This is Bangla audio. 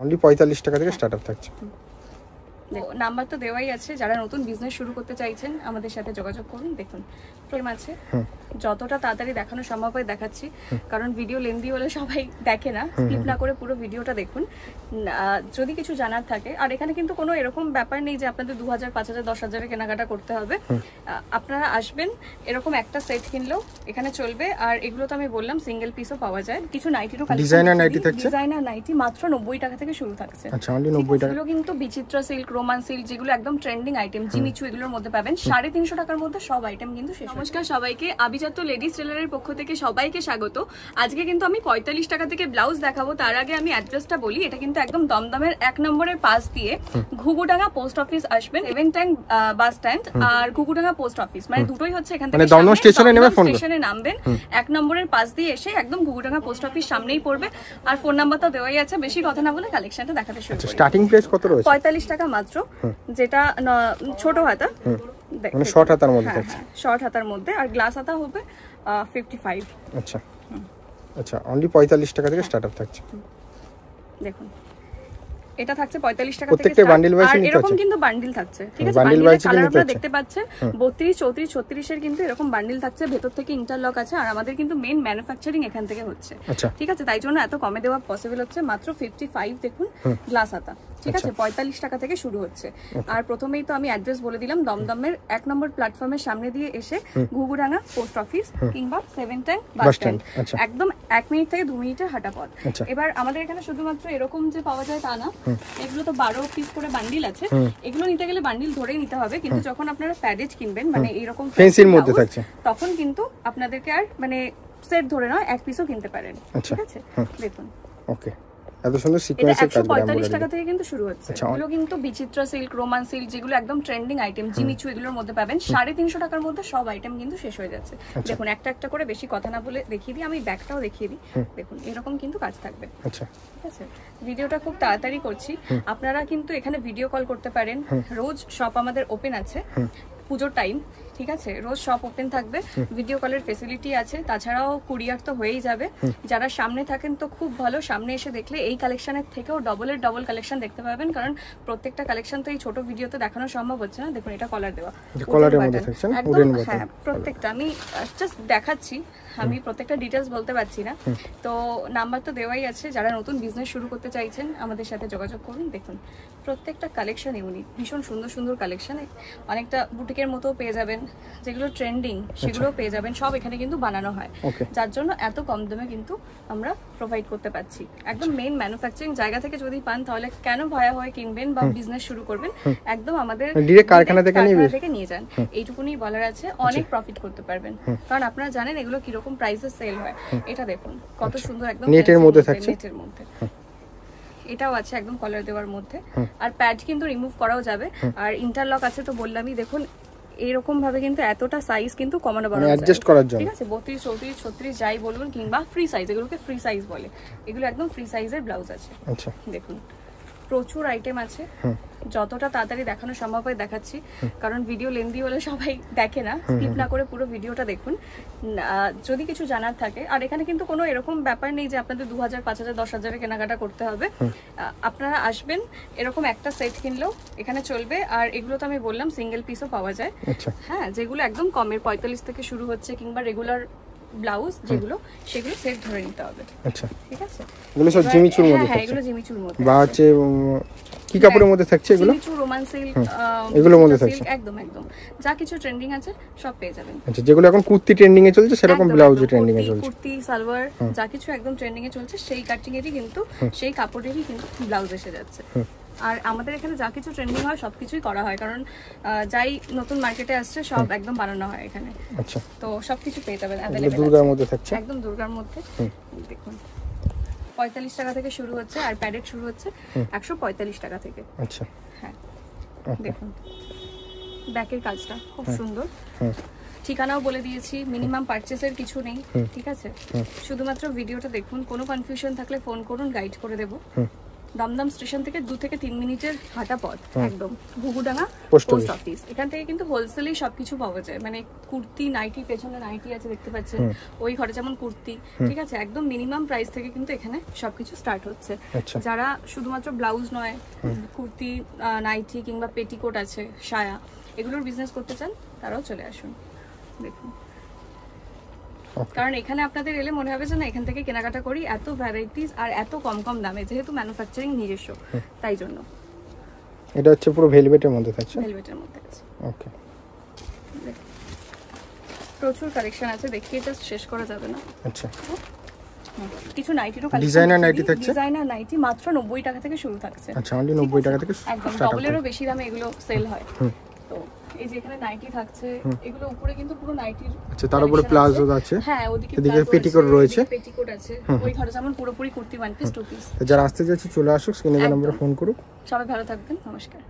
অনলি 45 টাকা থেকে স্টার্ট আপ থাকছে। নাম্বার তো দেওয়াই আছে, যারা নতুন বিজনেস শুরু করতে চাইছেন আমাদের সাথে যোগাযোগ করুন। দেখুন ফ্রেম আছে, যতটা তাড়াতাড়ি দেখানো সম্ভব হয় দেখাচ্ছি, কারণ ভিডিও লেন্দি হলে সবাই দেখে না। স্কিপ না করে পুরো ভিডিওটা দেখুন। যদি কিছু জানার থাকে, আর এখানে কিন্তু কোনো এরকম ব্যাপার নেই যে আপনাদের 2000, 5000, 10,000 কেনাকাটা করতে হবে। আপনারা আসবেন, এরকম একটা সেট কিনলেও এখানে চলবে। আর এগুলো তো আমি বললাম সিঙ্গেল পিসও পাওয়া যায়। কিছু নাইটিরও ডিজাইনার নাইটি থাকছে, ডিজাইনার নাইটি মাত্র 90 টাকা থেকে শুরু থাকছে। আচ্ছা অনলি 90 টাকা। এগুলো কিন্তু বিচিত্রা সিল্ক, রোমান সিল্ক, যেগুলো একদম ট্রেন্ডিং আইটেম, জিমিচু, এগুলোর মধ্যে পাবেন 350 টাকার মধ্যে সব আইটেম কিন্তু শেষ। নমস্কার সবাইকে, আভিজাত্য লেডিস টেলারের পক্ষ থেকে সবাইকে স্বাগত। আজকে কিন্তু আমি 45 টাকা থেকে ব্লাউজ দেখাবো। তার আগে আমি অ্যাড্রেসটা বলি। এটা কিন্তু একদম দমদমের 1 নম্বরের পাশ দিয়ে ঘুঘুডাঙ্গা পোস্ট অফিস আসবেন, 7 ট্যাঙ্ক বাস স্ট্যান্ড আর ঘুঘুডাঙ্গা পোস্ট অফিস, মানে দুটোই হচ্ছে এখান থেকে। দমদম স্টেশনে নেমে ফোন স্টেশনে নামবেন, 1 নম্বরের পাশ দিয়ে এসে একদম ঘুঘুডাঙ্গা পোস্ট অফিস সামনেই পড়বে। আর ফোন নাম্বারটা দেওয়াই আছে। বেশি কথা না বলে কালেকশনটা দেখাতে শুরু করি। স্টার্টিং প্রাইস কত রয়েছে? 45 টাকা মাত্র, যেটা ছোট হাতা, মানে শর্ট হাতার মধ্যে থাকছে। শর্ট হাতার মধ্যে, আর গ্লাস হাতা হবে 55। আচ্ছা আচ্ছা, অনলি 45 টাকা থেকে স্টার্ট আপ থাকছে। দেখুন এটা থাকছে 45 টাকা থেকে। প্রত্যেকটা বান্ডিল ওয়াইজ নিতে এরকম কিন্তু বান্ডিল থাকছে, ঠিক আছে? বান্ডিলের কালার আপনারা দেখতে পাচ্ছেন 32, 34, 36 এর কিন্তু এরকম বান্ডিল থাকছে। ভেতর থেকে ইন্টারলক আছে, আর আমাদের কিন্তু মেইন ম্যানুফ্যাকচারিং এখান থেকে হচ্ছে, ঠিক আছে? তাই জন্য এত কমে দেওয়া পসিবল হচ্ছে। মাত্র 55 দেখুন গ্লাস হাতা, ঠিক আছে? 45 টাকা থেকে শুরু হচ্ছে। আর প্রথমেই তো আমি অ্যাড্রেস বলে দিলাম, দমদমের 1 নম্বর প্ল্যাটফর্মের সামনে দিয়ে এসে ঘুঘুডাঙ্গা পোস্ট অফিস কিংবা 7 ট্যাঙ্ক বাস স্ট্যান্ড, একদম 1 মিনিট থেকে 2 মিনিটের হাঁটা পথ। এবার আমাদের এখানে শুধুমাত্র এরকম যে পাওয়া যায় তা না, এগুলো তো 12 পিস করে বান্ডিল আছে। এগুলো নিতে গেলে বান্ডিল ধরেই নিতে হবে, কিন্তু যখন আপনারা প্যাডেজ কিনবেন, মানে এরকম ফেন্সির মধ্যে থাকছে, তখন কিন্তু আপনাদেরকে আর মানে সেট ধরে নয়, 1 পিসও কিনতে পারেন, ঠিক আছে? দেখুন ওকে, এত সুন্দর সিকোয়েন্সের কাজ। 145 টাকা থেকে কিন্তু শুরু হচ্ছে। এগুলো কিন্তু বিচিত্রা সিল্ক, রোমান সিল্ক, যেগুলো একদম ট্রেন্ডিং আইটেম, জিমিচু, এগুলোর মধ্যে পাবেন 350 টাকার মধ্যে সব আইটেম কিন্তু শেষ হয়ে যাচ্ছে। দেখুন একটা একটা করে বেশি কথা না বলে দেখিয়ে দিই, আমি ব্যাগটাও দেখিয়ে দিই। দেখুন এরকম কিন্তু কাজ থাকবে, আচ্ছা ঠিক আছে? ভিডিওটা খুব তাড়াতাড়ি করছি, আপনারা কিন্তু এখানে ভিডিও কল করতে পারেন। রোজ শপ আমাদের ওপেন আছে, পুজোর টাইম, ঠিক আছে? রোজ শপ ওপেন থাকবে, ভিডিও কলের ফেসিলিটি আছে। তাছাড়াও কুরিয়ার তো হয়েই যাবে। যারা সামনে থাকেন তো খুব ভালো, সামনে এসে দেখলে এই কালেকশনের থেকেও ডবল কালেকশন দেখতে পাবেন, কারণ প্রত্যেকটা কালেকশন তো এই ছোট ভিডিওতে দেখানো সম্ভব হচ্ছে না। দেখুন এটা কলার দেওয়া, একদম, হ্যাঁ প্রত্যেকটা আমি জাস্ট দেখাচ্ছি, আমি প্রত্যেকটা ডিটেলস বলতে পারছি না। তো নাম্বার তো দেওয়াই আছে, যারা নতুন বিজনেস শুরু করতে চাইছেন আমাদের সাথে যোগাযোগ করুন। দেখুন প্রত্যেকটা কালেকশন ইউনিক, ভীষণ সুন্দর সুন্দর কালেকশন। অনেকটা বুটিকের মতো পেয়ে যাবেন, যেগুলো ট্রেন্ডিং সেগুলো পেয়ে যাবেন। সব এখানে কিন্তু বানানো হয়, যার জন্য এত কম দামে কিন্তু আমরা প্রোভাইড করতে পারছি। একদম মেইন ম্যানুফ্যাকচারিং জায়গা থেকে যদি পান, তাহলে কেন ভয়া হয়ে কিনবেন বা বিজনেস শুরু করবেন? একদম আমাদের ডাইরেক্ট কারখানা থেকে নিয়ে যান, এইটুকুনি বলার আছে। অনেক প্রফিট করতে পারবেন, কারণ আপনারা জানেন এগুলো কিরকম প্রাইসে সেল হয়। এটা দেখুন কত সুন্দর, একদম নেটের মধ্যে থাকছে, নেটের মধ্যে। এটাও আছে একদম কলার দেওয়ার মধ্যে, আর প্যাড কিন্তু রিমুভ করাও যাবে। আর ইন্টারলক আছে তো বললামই। দেখুন এরকম ভাবে কিন্তু এতটা সাইজ কিন্তু কমানো বাড়ানো যায়, অ্যাডজাস্ট করার জন্য, ঠিক আছে? 32, 34, 36 যাই বলুন, কিংবা ফ্রি সাইজ, এগুলোকে ফ্রি সাইজ বলে। এগুলো একদম ফ্রি সাইজের ব্লাউজ আছে। আচ্ছা দেখুন প্রচুর আইটেম আছে, যতটা তাড়াতাড়ি দেখানো সম্ভব হয় দেখাচ্ছি, কারণ ভিডিও লেন্দি হলে সবাই দেখে না। স্কিপ না করে পুরো ভিডিওটা দেখুন। যদি কিছু জানার থাকে, আর এখানে কিন্তু কোনো এরকম ব্যাপার নেই যে আপনাদের 2000, 5000, 10,000 কেনাকাটা করতে হবে। আপনারা আসবেন, এরকম একটা সেট কিনলেও এখানে চলবে। আর এগুলো তো আমি বললাম সিঙ্গেল পিসও পাওয়া যায়, হ্যাঁ, যেগুলো একদম কমের 45 থেকে শুরু হচ্ছে, কিংবা রেগুলার ব্লাউজ যেগুলো, সেগুলো সেট ধরে নিতে হবে। আচ্ছা ঠিক আছে, এগুলো সব জিমিচুর মধ্যে, হ্যাঁ এগুলো জিমিচুর মধ্যে বা হচ্ছে কি কাপড়ের মধ্যে থাকছে? এগুলো জিমিচু, রোমান সিল্ক, এগুলোর মধ্যে থাকছে, একদম যা কিছু ট্রেন্ডিং আছে সব পেয়ে যাবেন। আচ্ছা, যেগুলো এখন কুর্তি ট্রেন্ডিং এ চলছে, সেরকম ব্লাউজ ট্রেন্ডিং এ চলছে, কুর্তি, সালোয়ার, যা কিছু একদম ট্রেন্ডিং এ চলছে, সেই কাটিং এরই কিন্তু, সেই কাপড়েরই কিন্তু ব্লাউজ এসে যাচ্ছে। আর আমাদের এখানে যা কিছু ট্রেন্ডিং হয় সবকিছুই করা হয়, কারণ যাই নতুন মার্কেটে আসছে সব একদম বানানো হয় এখানে। আচ্ছা, তো সবকিছু পেয়ে যাবেন अवेलेबल। দুর্গার মধ্যে থাকছে, একদম দুর্গার মধ্যে। দেখুন 45 টাকা থেকে শুরু হচ্ছে, আর প্যাডেড শুরু হচ্ছে 145 টাকা থেকে। আচ্ছা হ্যাঁ, দেখুন ব্যাকের কাজটা খুব সুন্দর। ঠিকানাও বলে দিয়েছি, মিনিমাম পারচেসের কিছু নেই, ঠিক আছে? শুধুমাত্র ভিডিওটা দেখুন, কোনো কনফিউশন থাকলে ফোন করুন, গাইড করে দেবো। দমদম স্টেশন থেকে 2 থেকে 3 মিনিটের হাঁটা পথ, একদম ঘুঘুডাঙ্গা পোস্ট পোস্ট অফিস। এখান থেকে কিন্তু হোলসেলেই সবকিছু পাওয়া যায়, মানে কুর্তি, নাইটি, পেছনে নাইটি আছে দেখতে পাচ্ছেন, ওই ঘরে যেমন কুর্তি, ঠিক আছে, একদম মিনিমাম প্রাইস থেকে কিন্তু এখানে সবকিছু স্টার্ট হচ্ছে। আচ্ছা যারা শুধুমাত্র ব্লাউজ নয়, কুর্তি, নাইটি কিংবা পেটিকোট আছে, সায়া, এগুলোর বিজনেস করতে চান তারাও চলে আসুন। দেখুন, Okay. কারণ এখানে আপনাদের এলে মনে হবে যে না এখান থেকে কেনাকাটা করি, এত ভ্যারাইটিস আর এত কম কম দামে, যেহেতু ম্যানুফ্যাকচারিং নিজস্ব, তাই জন্য। এটা হচ্ছে পুরো ভেলভেটের মধ্যে থাকছে। ভেলভেটের মধ্যে আছে, ওকে, প্রচুর কালেকশন আছে, দেখিয়ে জাস্ট শেষ করা যাবে না। আচ্ছা কিছু নাইটিরও কালেকশন, ডিজাইনার নাইটি থাকছে, ডিজাইনার নাইটি মাত্র 90 টাকা থেকে শুরু থাকছে। আচ্ছা অনলি 90 টাকা থেকে একদম স্টার্ট ডবলেরও হবে। বেশি দামে এগুলো সেল হয়। তো এই যে এখানে নাইটি থাকছে, এগুলো উপরে কিন্তু পুরো নাইটির, আচ্ছা তার উপরে প্লাজো আছে, হ্যাঁ ওদিকে এদিকে পেটিকোট রয়েছে, পেটিকোট আছে, ওই ঘরে যেমন পুরোপুরি kurti, one piece, two piece. যারা আসতে যাচ্ছে চলে আসুক, স্ক্রিনে নম্বরে ফোন করুক। সবাই ভালো থাকবেন, নমস্কার।